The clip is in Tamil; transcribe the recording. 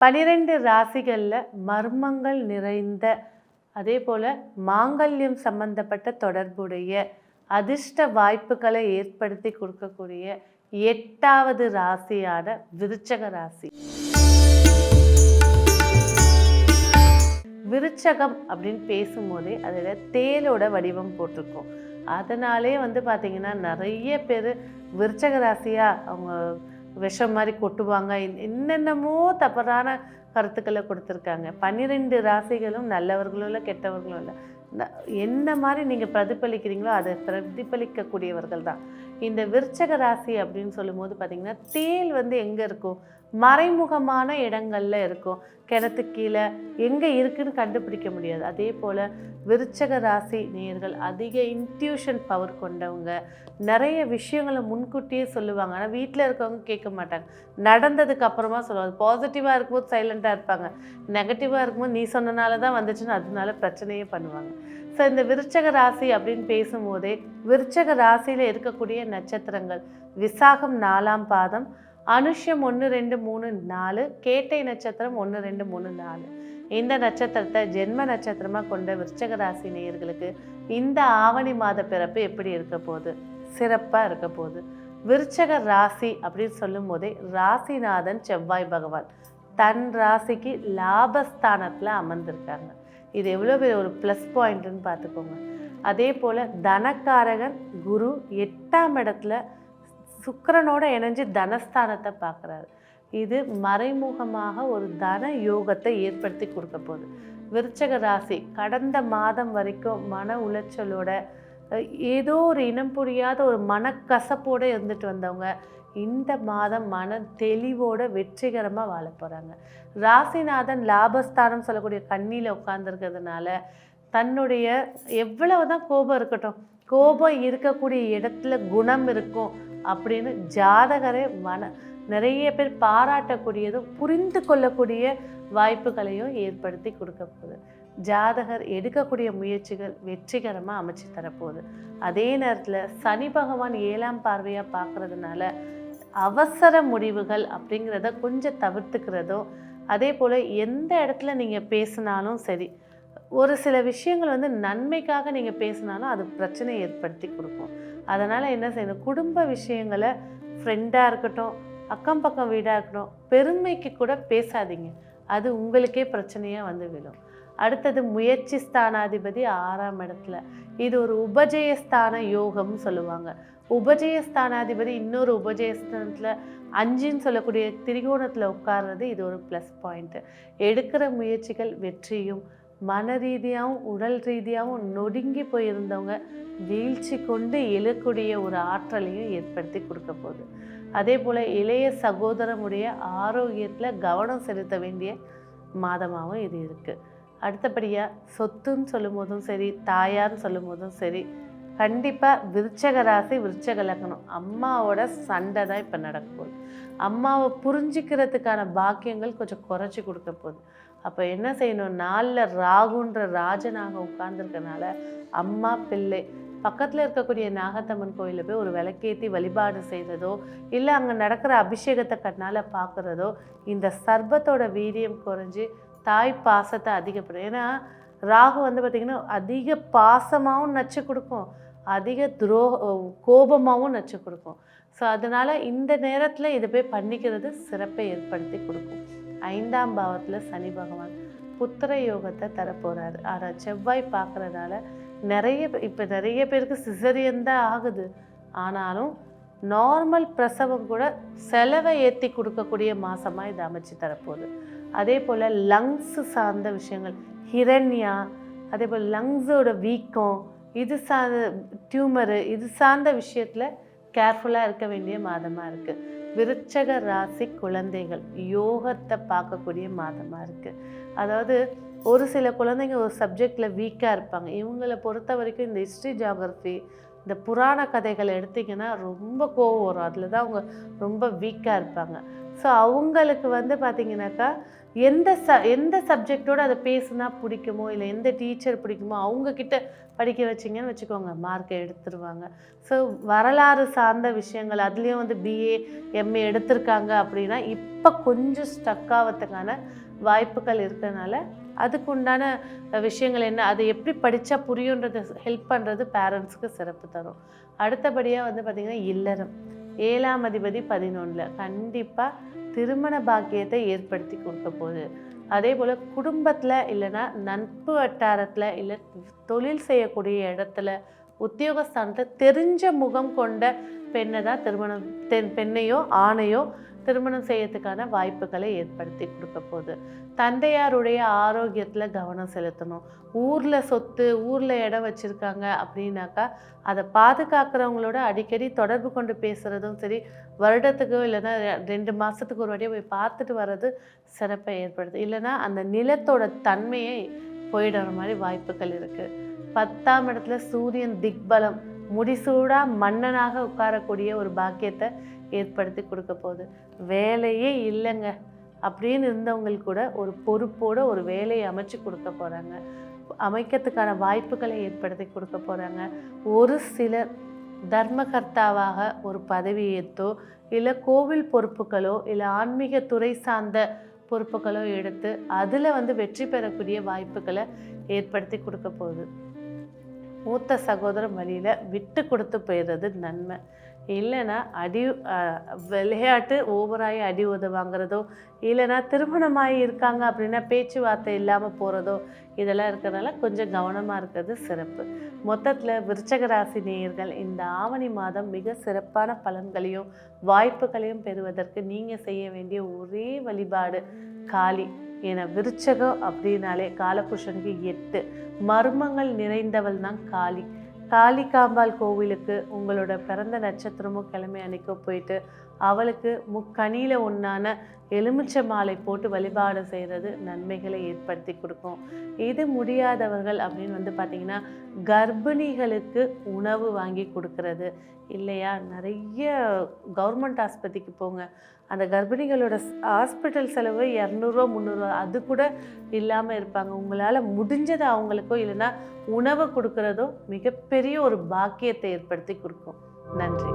12 ராசிகள்ல மர்மங்கள் நிறைந்த அதே போல மாங்கல்யம் சம்பந்தப்பட்ட தொடர்புடைய அதிர்ஷ்ட வாய்ப்புகளை ஏற்படுத்தி கொடுக்கக்கூடிய 8வது ராசியான விருச்சக ராசி. விருச்சகம் அப்படின்னு பேசும்போதே அதில் தேலோட வடிவம் போட்டிருக்கோம். அதனாலே பார்த்தீங்கன்னா நிறைய பேர் விருச்சக ராசியாக அவங்க விஷம் மாதிரி கொட்டுவாங்க, என்னென்னமோ தவறான கருத்துக்களை கொடுத்துருக்காங்க. 12 ராசிகளும் நல்லவர்களும் இல்லை கெட்டவர்களும் இல்லை, என்ன மாதிரி நீங்கள் பிரதிபலிக்கிறீங்களோ அதை பிரதிபலிக்கக்கூடியவர்கள் தான். இந்த விருச்சக ராசி அப்படின்னு சொல்லும்போது பார்த்திங்கன்னா தேல் எங்கே இருக்கும், மறைமுகமான இடங்களில் இருக்கும், கிணத்து கீழே எங்கே இருக்குன்னு கண்டுபிடிக்க முடியாது. அதே போல் விருச்சக ராசி நேயர்கள் அதிக இன்ட்யூஷன் பவர் கொண்டவங்க, நிறைய விஷயங்களை முன்கூட்டியே சொல்லுவாங்க. ஆனால் வீட்டில் இருக்கவங்க கேட்க மாட்டாங்க, நடந்ததுக்கு அப்புறமா சொல்லுவாங்க. பாசிட்டிவாக இருக்கும்போது சைலண்ட்டாக இருப்பாங்க, நெகட்டிவாக இருக்கும்போது நீ சொன்னனால தான் வந்துச்சுன்னு அதனால பிரச்சனையே பண்ணுவாங்க. ஸோ இந்த விருச்சக ராசி அப்படின்னு பேசும்போதே விருச்சக ராசியில் இருக்கக்கூடிய நட்சத்திரங்கள் விசாகம் 4ஆம் பாதம், அனுஷம் 1 2 3 4, கேட்டை நட்சத்திரம் 1 2 3 4. இந்த நட்சத்திரத்தை ஜென்ம நட்சத்திரமாக கொண்ட விருச்சக ராசி நேயர்களுக்கு இந்த ஆவணி மாத பிறப்பு எப்படி இருக்க போகுது? சிறப்பாக இருக்க போகுது. விருச்சக ராசி அப்படின்னு சொல்லும் போதே ராசிநாதன் செவ்வாய் பகவான் தன் ராசிக்கு லாபஸ்தானத்தில் அமர்ந்திருக்காங்க. இது எவ்வளோ பெரிய ஒரு ப்ளஸ் பாயிண்ட்டுன்னு பார்த்துக்கோங்க. அதே போல் தனக்காரகன் குரு 8ஆம் இடத்துல சுக்கிரனோட இணைஞ்சு தனஸ்தானத்தை பார்க்குறாரு. இது மறைமுகமாக ஒரு தன யோகத்தை ஏற்படுத்தி கொடுக்க போகுது. விருச்சக ராசி கடந்த மாதம் வரைக்கும் மன உளைச்சலோட ஏதோ ஒரு இனம் புரியாத ஒரு மனக்கசப்போடு இருந்துட்டு வந்தவங்க இந்த மாதம் மன தெளிவோட வெற்றிகரமாக வாழ போகிறாங்க. ராசிநாதன் லாபஸ்தானம் சொல்லக்கூடிய கண்ணியில் உட்கார்ந்துருக்கிறதுனால தன்னுடைய எவ்வளவு தான் கோபம் இருக்கட்டும், கோபம் இருக்கக்கூடிய இடத்துல குணம் இருக்கும் அப்படின்னு ஜாதகரே நிறைய பேர் பாராட்டக்கூடியதும் புரிந்து கொள்ளக்கூடிய வாய்ப்புகளையும் ஏற்படுத்தி கொடுக்க போகுது. ஜாதகர் எடுக்கக்கூடிய முயற்சிகள் வெற்றிகரமாக அமைச்சு தரப்போகுது. அதே நேரத்தில் சனி பகவான் 7ஆம் பார்வையாக பார்க்குறதுனால அவசர முடிவுகள் அப்படிங்கிறத கொஞ்சம் தவிர்த்துக்கிறதோ, அதே போல் எந்த இடத்துல நீங்கள் பேசினாலும் சரி, ஒரு சில விஷயங்கள் நன்மைக்காக நீங்கள் பேசினாலும் அது பிரச்சனை ஏற்படுத்தி கொடுக்கும். அதனால் என்ன செய்யணும், குடும்ப விஷயங்களை ஃப்ரெண்டாக இருக்கட்டும், அக்கம் பக்கம் வீடாக இருக்கட்டும், பெருமைக்கு கூட பேசாதீங்க, அது உங்களுக்கே பிரச்சனையாக விடும். அடுத்தது முயற்சி ஸ்தானாதிபதி 6ஆம் இடத்துல, இது ஒரு உபஜயஸ்தான யோகம்னு சொல்லுவாங்க. உபஜயஸ்தானாதிபதி இன்னொரு உபஜயஸ்தானத்தில் 5ன்னு சொல்லக்கூடிய திரிகோணத்தில் உட்கார்றது இது ஒரு ப்ளஸ் பாயிண்ட்டு. எடுக்கிற முயற்சிகள் வெற்றியும், மன ரீதியாகவும் உடல் ரீதியாகவும் நொடுங்கி போயிருந்தவங்க வீழ்ச்சி கொண்டு எழக்கூடிய ஒரு ஆற்றலையும் ஏற்படுத்தி கொடுக்க போகுது. அதே போல் இளைய சகோதரனுடைய ஆரோக்கியத்தில் கவனம் செலுத்த வேண்டிய மாதமாகவும் இது இருக்குது. அடுத்தபடியாக சொத்துன்னு சொல்லும் போதும் சரி, தாயார்னு சொல்லும் போதும் சரி, கண்டிப்பாக விருச்சக ராசி விருச்சக லக்னம் அம்மாவோட சண்டை தான் இப்போ நடக்க போகுது. அம்மாவை புரிஞ்சிக்கிறதுக்கான பாக்கியங்கள் கொஞ்சம் குறைச்சி கொடுக்க போகுது. அப்போ என்ன செய்யணும், நாளில் ராகுன்ற ராஜனாக உட்கார்ந்துருக்கனால அம்மா பிள்ளை பக்கத்தில் இருக்கக்கூடிய நாகத்தம்மன் கோயிலில் போய் ஒரு விளக்கேற்றி வழிபாடு செய்கிறதோ, இல்லை அங்கே நடக்கிற அபிஷேகத்தை கண்ணால் பார்க்குறதோ இந்த சர்பத்தோட வீரியம் குறைஞ்சி தாய் பாசத்தை அதிகப்படும். ஏன்னா ராகு பார்த்திங்கன்னா அதிக பாசமாகவும் நச்சு கொடுக்கும், அதிக கோபமாகவும் நச்சு கொடுக்கும். ஸோ அதனால் இந்த நேரத்தில் இதை போய் பண்ணிக்கிறது சிறப்பை ஏற்படுத்தி கொடுக்கும். 5ஆம் பாவத்தில் சனி பகவான் புத்திர யோகத்தை தரப்போகிறாரு. ஆனால் செவ்வாய் பார்க்குறதால நிறைய பேருக்கு சிசரியன் தான் ஆகுது, ஆனாலும் நார்மல் பிரசவம் கூட செலவை ஏற்றி கொடுக்கக்கூடிய மாதமாக இதை அமைச்சு தரப்போகுது. அதே போல் லங்ஸு சார்ந்த விஷயங்கள், ஹிரண்யா, அதே போல் லங்ஸோட வீக்கம், இது சார்ந்த டியூமரு, இது சார்ந்த விஷயத்தில் கேர்ஃபுல்லாக இருக்க வேண்டிய மாதமாக இருக்குது. விருச்சக ராசி குழந்தைகள் யோகத்தை பார்க்கக்கூடிய மாதமாக இருக்குது. அதாவது ஒரு சில குழந்தைங்க ஒரு சப்ஜெக்டில் வீக்காக இருப்பாங்க. இவங்களை பொறுத்த வரைக்கும் இந்த ஹிஸ்ட்ரி ஜியாகிரஃபி, இந்த புராண கதைகளை எடுத்திங்கன்னா ரொம்ப கோவம் வரும், அதில் தான் அவங்க ரொம்ப வீக்காக இருப்பாங்க. ஸோ அவங்களுக்கு பார்த்திங்கனாக்கா எந்த சப்ஜெக்டோடு அதை பேசுனா பிடிக்குமோ, இல்லை எந்த டீச்சர் பிடிக்குமோ அவங்கக்கிட்ட படிக்க வச்சிங்கன்னு வச்சுக்கோங்க, மார்க்கை எடுத்துருவாங்க. ஸோ வரலாறு சார்ந்த விஷயங்கள் அதுலேயும் வந்து பிஏ, எம்ஏ எடுத்திருக்காங்க அப்படின்னா இப்போ கொஞ்சம் ஸ்டக் ஆகிறதுக்கான வாய்ப்புகள் இருக்கிறதுனால அதுக்குண்டான விஷயங்கள் என்ன, அதை எப்படி படித்தா புரியுன்றதை ஹெல்ப் பண்ணுறது பேரண்ட்ஸ்க்கு சிறப்பு தரும். அடுத்தபடியாக வந்து பார்த்திங்கன்னா இல்லறம் 7ஆம் அதிபதி 11 கண்டிப்பாக திருமண பாக்கியத்தை ஏற்படுத்தி கொடுக்க போகுது. அதே போல் குடும்பத்தில் இல்லைன்னா நட்பு வட்டாரத்தில் இல்லை தொழில் செய்யக்கூடிய இடத்துல உத்தியோகஸ்தானத்தில் தெரிஞ்ச முகம் கொண்ட பெண்ணை தான் பெண்ணையோ ஆணையோ திருமணம் செய்யறதுக்கான வாய்ப்புகளை ஏற்படுத்தி கொடுக்க போகுது. தந்தையாருடைய ஆரோக்கியத்தில் கவனம் செலுத்தணும். ஊரில் சொத்து, ஊரில் இடம் வச்சுருக்காங்க அப்படின்னாக்கா அதை பாதுகாக்கிறவங்களோட அடிக்கடி தொடர்பு கொண்டு பேசுகிறதும் சரி, வருடத்துக்கோ இல்லைன்னா 2 மாதத்துக்கு ஒரு வாட்டியோ போய் பார்த்துட்டு வர்றது சிறப்பை ஏற்படுது. இல்லைன்னா அந்த நிலத்தோட தன்மையை போயிடுற மாதிரி வாய்ப்புகள் இருக்குது. 10ஆம் இடத்துல சூரியன் திக்பலம், முடிசூடா மன்னனாக உட்காரக்கூடிய ஒரு பாக்கியத்தை ஏற்படுத்தி கொடுக்க போகுது. வேலையே இல்லைங்க அப்படின்னு இருந்தவங்களுக்கு கூட ஒரு பொறுப்போட ஒரு வேலையை அமைச்சு கொடுக்க போகிறாங்க, அமைக்கிறதுக்கான வாய்ப்புகளை ஏற்படுத்தி கொடுக்க போகிறாங்க. ஒரு சிலர் தர்மகர்த்தாவாக ஒரு பதவி ஏற்றோ இல்லை கோவில் பொறுப்புகளோ இல்லை ஆன்மீக துறை சார்ந்த பொறுப்புகளோ எடுத்து அதில் வந்து வெற்றி பெறக்கூடிய வாய்ப்புகளை ஏற்படுத்தி கொடுக்க போகுது. மூத்த சகோதரன் வழியில் விட்டு கொடுத்து போயிடுறது நன்மை. இல்லைன்னா விளையாட்டு ஓவராகி அடி உதவாங்கிறதோ, இல்லைன்னா திருமணமாகி இருக்காங்க அப்படின்னா பேச்சுவார்த்தை இல்லாமல் போகிறதோ, இதெல்லாம் இருக்கிறதுனால கொஞ்சம் கவனமாக இருக்கிறது சிறப்பு. மொத்தத்தில் விருச்சக ராசி நேயர்கள் இந்த ஆவணி மாதம் மிக சிறப்பான பலன்களையும் வாய்ப்புகளையும் பெறுவதற்கு நீங்கள் செய்ய வேண்டிய ஒரே வழிபாடு காளி. ஏன்னா விருச்சகம் அப்படின்னாலே காலபுருஷனுக்கு 8 மர்மங்கள் நிறைந்தவள் தான் காளி. காளிகாம்பாள் கோவிலுக்கு உங்களோட பிறந்த நட்சத்திரமோ கிழமை அன்னைக்கோ போயிட்டு அவளுக்கு முக்கணியில் ஒன்றான எலுமிச்சை மாலை போட்டு வழிபாடு செய்கிறது நன்மைகளை ஏற்படுத்தி கொடுக்கும். இது முடியாதவர்கள் அப்படின்னு வந்து பார்த்திங்கன்னா கர்ப்பிணிகளுக்கு உணவு வாங்கி கொடுக்கறது இல்லையா, நிறைய கவர்மெண்ட் ஆஸ்பத்திரிக்கு போங்க, அந்த கர்ப்பிணிகளோட ஹாஸ்பிட்டல் செலவு 200 300 அது கூட இல்லாமல் இருப்பாங்க. உங்களால் முடிஞ்சதை அவங்களுக்கோ இல்லைன்னா உணவு கொடுக்குறதோ மிகப்பெரிய ஒரு பாக்கியத்தை ஏற்படுத்தி கொடுக்கும். நன்றி.